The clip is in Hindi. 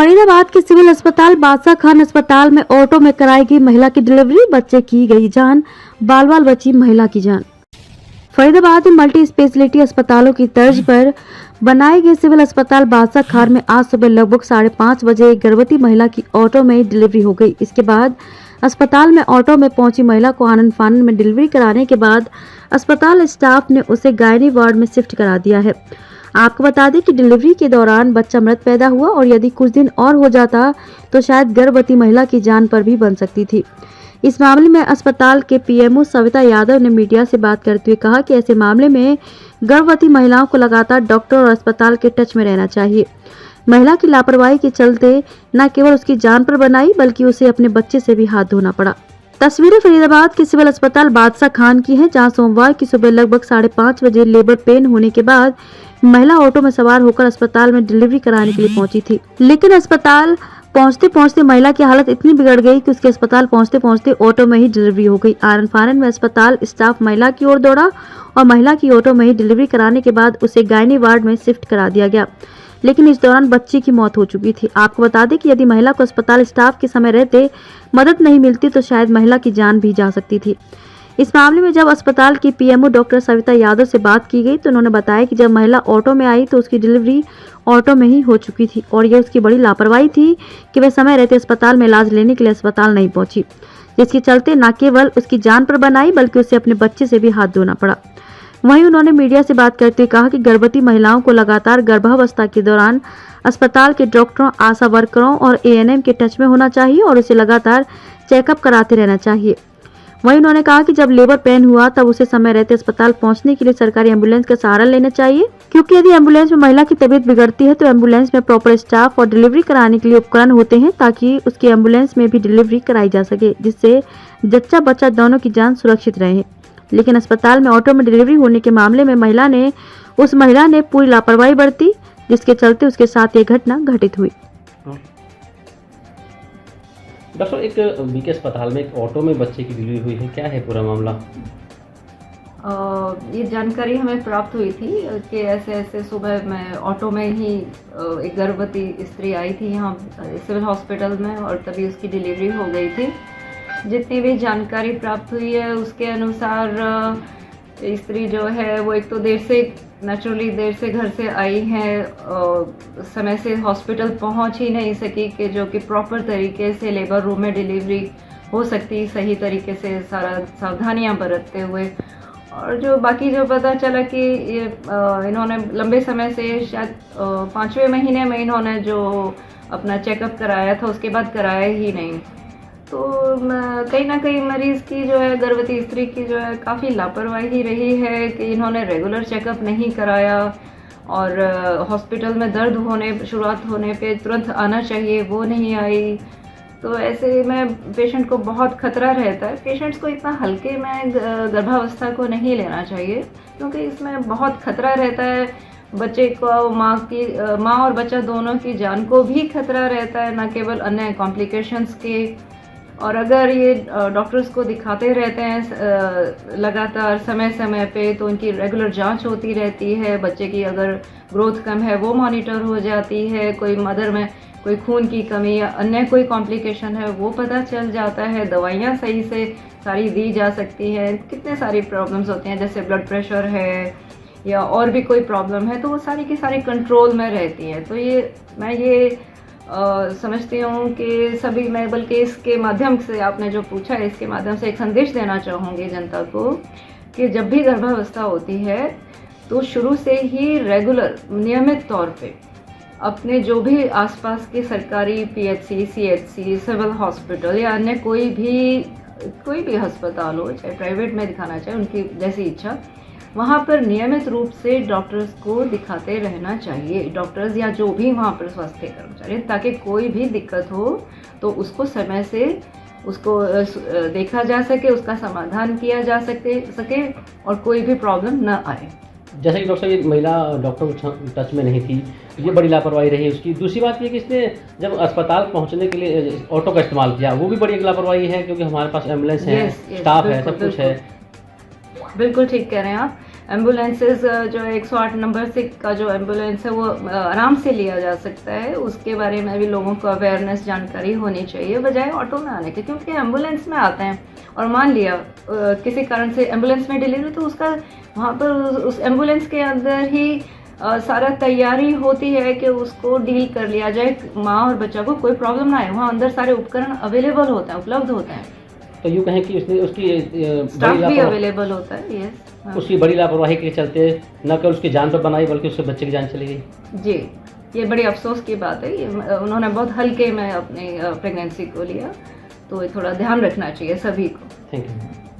फरीदाबाद के सिविल अस्पताल बादशाह खान अस्पताल में ऑटो में कराई गई महिला की डिलीवरी, बच्चे की गई जान, बाल बाल बची महिला की जान। फरीदाबाद में मल्टी स्पेशलिटी अस्पतालों की तर्ज पर बनाए गए सिविल अस्पताल बादशाह खान में आज सुबह लगभग 5:30 बजे एक गर्भवती महिला की ऑटो में डिलीवरी हो गई। इसके बाद अस्पताल में ऑटो में पहुंची महिला को आनन फानन में डिलीवरी कराने के बाद अस्पताल स्टाफ ने उसे गायनी वार्ड में शिफ्ट करा दिया है। आपको बता दें कि डिलीवरी के दौरान बच्चा मृत पैदा हुआ और यदि कुछ दिन और हो जाता तो शायद गर्भवती महिला की जान पर भी बन सकती थी। इस मामले में अस्पताल के पीएमओ सविता यादव ने मीडिया से बात करते हुए कहा कि ऐसे मामले में गर्भवती महिलाओं को लगातार डॉक्टर और अस्पताल के टच में रहना चाहिए। महिला की लापरवाही के चलते न केवल उसकी जान पर बनाई बल्कि उसे अपने बच्चे से भी हाथ धोना पड़ा। तस्वीरें फरीदाबाद के सिविल अस्पताल बादशाह खान की हैं, जहां सोमवार की सुबह लगभग 5:30 बजे लेबर पेन होने के बाद महिला ऑटो में सवार होकर अस्पताल में डिलीवरी कराने के लिए पहुंची थी। लेकिन अस्पताल पहुंचते पहुंचते महिला की हालत इतनी बिगड़ गई कि उसके अस्पताल पहुंचते पहुंचते ऑटो में ही डिलीवरी हो गई। आनन फानन में अस्पताल स्टाफ महिला की ओर दौड़ा और महिला की ऑटो में ही डिलीवरी कराने के बाद उसे गायनी वार्ड में शिफ्ट करा दिया गया, लेकिन इस दौरान बच्ची की मौत हो चुकी थी। आपको बता दें कि यदि महिला को अस्पताल स्टाफ के समय रहते मदद नहीं मिलती तो शायद महिला की जान भी जा सकती थी। इस मामले में जब अस्पताल की पीएमओ डॉक्टर सविता यादव से बात की गई तो उन्होंने बताया कि जब महिला ऑटो में आई तो उसकी डिलीवरी ऑटो में ही हो चुकी थी और यह उसकी बड़ी लापरवाही थी कि वह समय रहते अस्पताल में इलाज लेने के लिए अस्पताल नहीं पहुंची, जिसके चलते न केवल उसकी जान पर बनाई बल्कि उसे अपने बच्चे से भी हाथ धोना पड़ा। वहीं उन्होंने मीडिया से बात करते हुए कहा कि गर्भवती महिलाओं को लगातार गर्भावस्था के दौरान अस्पताल के डॉक्टरों, आशा वर्करों और एएनएम के टच में होना चाहिए और उसे लगातार चेकअप कराते रहना चाहिए। वहीं उन्होंने कहा कि जब लेबर पेन हुआ तब उसे समय रहते अस्पताल पहुंचने के लिए सरकारी एम्बुलेंस का सहारा लेना चाहिए, क्योंकि यदि एम्बुलेंस में महिला की तबीयत बिगड़ती है तो एम्बुलेंस में प्रॉपर स्टाफ और डिलीवरी कराने के लिए उपकरण होते हैं ताकि उसकी एम्बुलेंस में भी डिलीवरी कराई जा सके, जिससे जच्चा बच्चा दोनों की जान सुरक्षित रहे। लेकिन अस्पताल में ऑटो में डिलीवरी होने के मामले में उस महिला ने पूरी लापरवाही बरती, जिसके चलते उसके साथ ये घटना घटित हुई। डॉक्टर, एक बीके अस्पताल में एक ऑटो में बच्चे की डिलीवरी हुई है, क्या है पूरा मामला? ये जानकारी हमें प्राप्त हुई थी कि ऐसे सुबह में ऑटो में ही एक गर्भवती स्त्री आई थी यहाँ सिविल हॉस्पिटल में और तभी उसकी डिलीवरी हो गई थी। जितनी भी जानकारी प्राप्त हुई है उसके अनुसार स्त्री जो है वो एक तो देर से घर से आई है, समय से हॉस्पिटल पहुंच ही नहीं सकी कि जो कि प्रॉपर तरीके से लेबर रूम में डिलीवरी हो सकती सही तरीके से सारा सावधानियां बरतते हुए। और जो बाकी जो पता चला कि ये इन्होंने लंबे समय से शायद 5वें महीने में इन्होंने जो अपना चेकअप कराया था उसके बाद कराया ही नहीं, तो कहीं ना कहीं मरीज़ की जो है गर्भवती स्त्री की जो है काफ़ी लापरवाही रही है कि इन्होंने रेगुलर चेकअप नहीं कराया और हॉस्पिटल में दर्द शुरुआत होने पे तुरंत आना चाहिए, वो नहीं आई। तो ऐसे में पेशेंट को बहुत खतरा रहता है। पेशेंट्स को इतना हल्के में गर्भावस्था को नहीं लेना चाहिए क्योंकि इसमें बहुत खतरा रहता है। बच्चे को माँ और बच्चा दोनों की जान को भी खतरा रहता है, न केवल अन्य कॉम्प्लिकेशंस के। और अगर ये डॉक्टर्स को दिखाते रहते हैं लगातार समय पे तो उनकी रेगुलर जांच होती रहती है। बच्चे की अगर ग्रोथ कम है वो मॉनिटर हो जाती है, कोई मदर में कोई खून की कमी या अन्य कोई कॉम्प्लिकेशन है वो पता चल जाता है, दवाइयाँ सही से सारी दी जा सकती है। कितने सारी प्रॉब्लम्स होती हैं जैसे ब्लड प्रेशर है या और भी कोई प्रॉब्लम है तो वो सारी की सारी कंट्रोल में रहती है। तो मैं ये समझती हूँ कि सभी मैं बल्कि इसके माध्यम से आपने जो पूछा है इसके माध्यम से एक संदेश देना चाहूँगी जनता को कि जब भी गर्भावस्था होती है तो शुरू से ही रेगुलर नियमित तौर पे अपने जो भी आसपास के सरकारी पीएचसी, सीएचसी, सिविल हॉस्पिटल या अन्य कोई भी अस्पताल हो, चाहे प्राइवेट में दिखाना चाहे उनकी जैसी इच्छा, वहाँ पर नियमित रूप से डॉक्टर्स को दिखाते रहना चाहिए, डॉक्टर्स या जो भी वहाँ पर स्वास्थ्य कर्मचारी, ताकि कोई भी दिक्कत हो तो उसको समय से उसको देखा जा सके, उसका समाधान किया जा सके और कोई भी प्रॉब्लम न आए। जैसे कि डॉक्टर ये महिला डॉक्टर टच में नहीं थी, ये बड़ी लापरवाही रही उसकी। दूसरी बात ये कि इसने जब अस्पताल पहुंचने के लिए ऑटो का इस्तेमाल किया, वो भी बड़ी एक लापरवाही है क्योंकि हमारे पास एम्बुलेंस है, स्टाफ है, सब कुछ है। बिल्कुल ठीक कह रहे हैं आप। एम्बुलेंसेज जो 108 नंबर से का जो एम्बुलेंस है वो आराम से लिया जा सकता है, उसके बारे में भी लोगों को अवेयरनेस जानकारी होनी चाहिए बजाय ऑटो में आने के। क्योंकि एम्बुलेंस में आते हैं और मान लिया किसी कारण से एम्बुलेंस में डिलीवरी, तो उसका वहाँ पर उस एम्बुलेंस के अंदर ही सारा तैयारी होती है कि उसको डील कर लिया जाए, माँ और बच्चा को कोई प्रॉब्लम ना आए। वहाँ अंदर सारे उपकरण अवेलेबल होते हैं, उपलब्ध होते हैं, तो यूँ कहें कि उसकी स्टाफ भी अवेलेबल होता है। यस, उसकी बड़ी लापरवाही के चलते न केवल उसकी जान पर बनाई बल्कि उससे बच्चे की जान चली गई। जी, ये बड़ी अफसोस की बात है। ये उन्होंने बहुत हल्के में अपनी प्रेगनेंसी को लिया, तो ये थोड़ा ध्यान रखना चाहिए सभी को। Thank you.